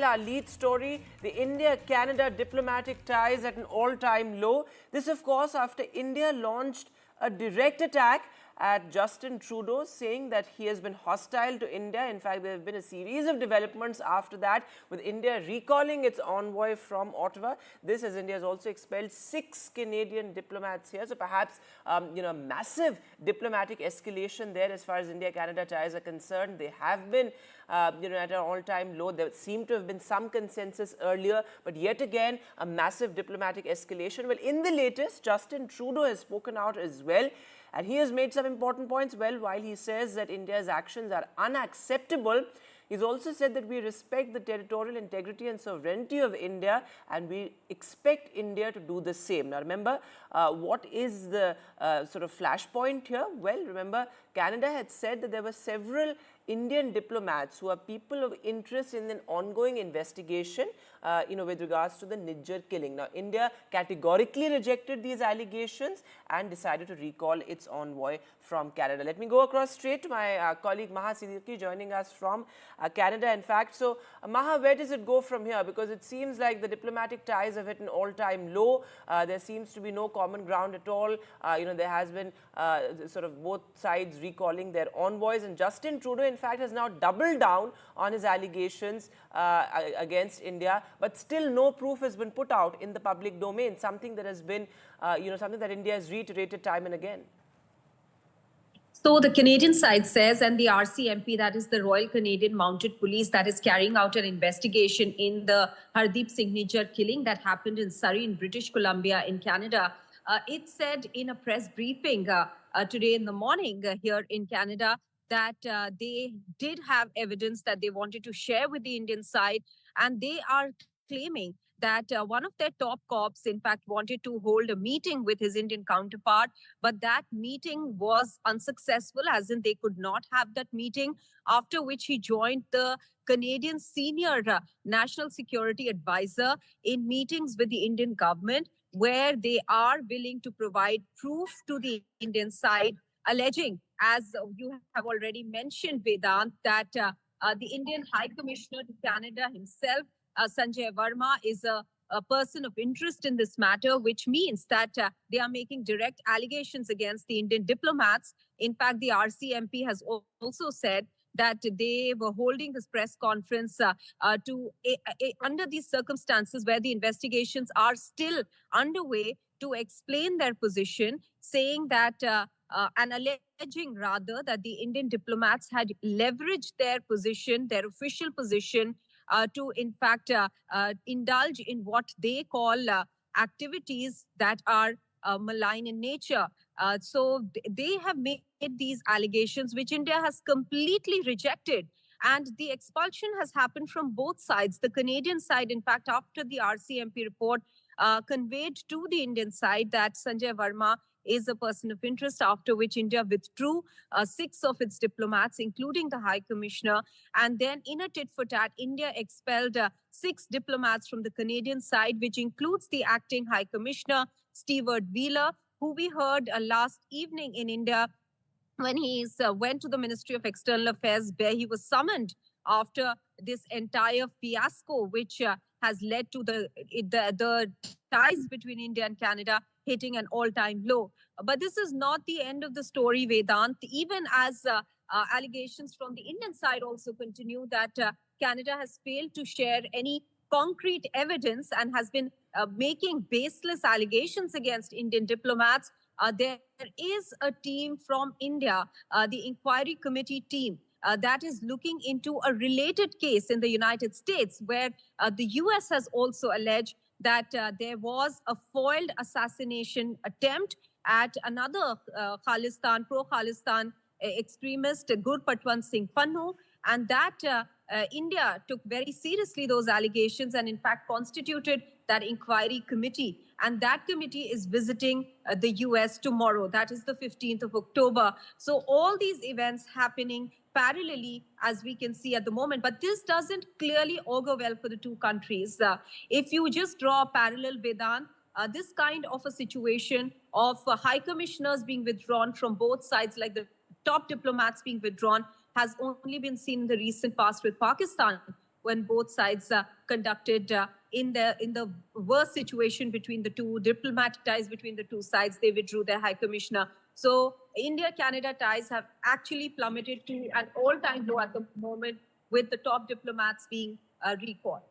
Our lead story, the India-Canada diplomatic ties at an all-time low. This, of course, after India launched a direct attack at Justin Trudeau, saying that he has been hostile to India. In fact, there have been a series of developments after that, with India recalling its envoy from Ottawa. This, as India has also expelled 6 Canadian diplomats here. So perhaps, massive diplomatic escalation there as far as India-Canada ties are concerned. They have been, at an all-time low. There seemed to have been some consensus earlier, but yet again, a massive diplomatic escalation. Well, in the latest, Justin Trudeau has spoken out as well. And he has made some important points. Well, while he says that India's actions are unacceptable, he's also said that we respect the territorial integrity and sovereignty of India and we expect India to do the same. Now, remember, what is the sort of flashpoint here? Well, remember, Canada had said that there were several Indian diplomats who are people of interest in an ongoing investigation, with regards to the Nijjar killing. Now, India categorically rejected these allegations and decided to recall its envoy from Canada. Let me go across straight to my colleague Maha Siddiqui, joining us from Canada, in fact. So, Maha, where does it go from here? Because it seems like the diplomatic ties have hit an all-time low. There seems to be no common ground at all. There has been sort of both sides recalling their envoys, and Justin Trudeau, in fact, has now doubled down on his allegations against India, but still no proof has been put out in the public domain, something that has been, something that India has reiterated time and again. So the Canadian side says, and the RCMP, that is the Royal Canadian Mounted Police, that is carrying out an investigation in the Hardeep Singh Nijjar killing that happened in Surrey in British Columbia in Canada. It said in a press briefing today in the morning here in Canada that they did have evidence that they wanted to share with the Indian side, and they are claiming that one of their top cops, in fact, wanted to hold a meeting with his Indian counterpart, but that meeting was unsuccessful, as in they could not have that meeting, after which he joined the Canadian senior national security advisor in meetings with the Indian government, where they are willing to provide proof to the Indian side, alleging, as you have already mentioned, Vedant, that the Indian High Commissioner to Canada himself, Sanjay Verma, is a person of interest in this matter, which means that they are making direct allegations against the Indian diplomats. In fact, the RCMP has also said that they were holding this press conference under these circumstances where the investigations are still underway, to explain their position, saying that and alleging rather that the Indian diplomats had leveraged their position, their official position, to in fact indulge in what they call activities that are malign in nature. So they have made these allegations, which India has completely rejected. And the expulsion has happened from both sides. The Canadian side, in fact, after the RCMP report conveyed to the Indian side that Sanjay Verma is a person of interest, after which India withdrew 6 of its diplomats, including the High Commissioner. And then in a tit-for-tat, India expelled 6 diplomats from the Canadian side, which includes the acting High Commissioner, Stewart Wheeler, who we heard last evening in India when he went to the Ministry of External Affairs, where he was summoned after this entire fiasco, which has led to the ties between India and Canada hitting an all-time low. But this is not the end of the story, Vedant. Even as allegations from the Indian side also continue that Canada has failed to share any concrete evidence and has been making baseless allegations against Indian diplomats. There is a team from India, the inquiry committee team, that is looking into a related case in the United States, where the US has also alleged that there was a foiled assassination attempt at another pro-Khalistan extremist, Gurpatwant Singh Pannu, and that India took very seriously those allegations and in fact constituted that inquiry committee. And that committee is visiting the US tomorrow. That is the 15th of October. So all these events happening parallelly, as we can see at the moment. But this doesn't clearly augur well for the two countries. If you just draw a parallel, Vedant, this kind of a situation of high commissioners being withdrawn from both sides, like the top diplomats being withdrawn, has only been seen in the recent past with Pakistan. when both sides conducted in the worst situation between the two, diplomatic ties between the two sides, they withdrew their high commissioner. So India-Canada ties have actually plummeted to an all-time low at the moment, with the top diplomats being recalled.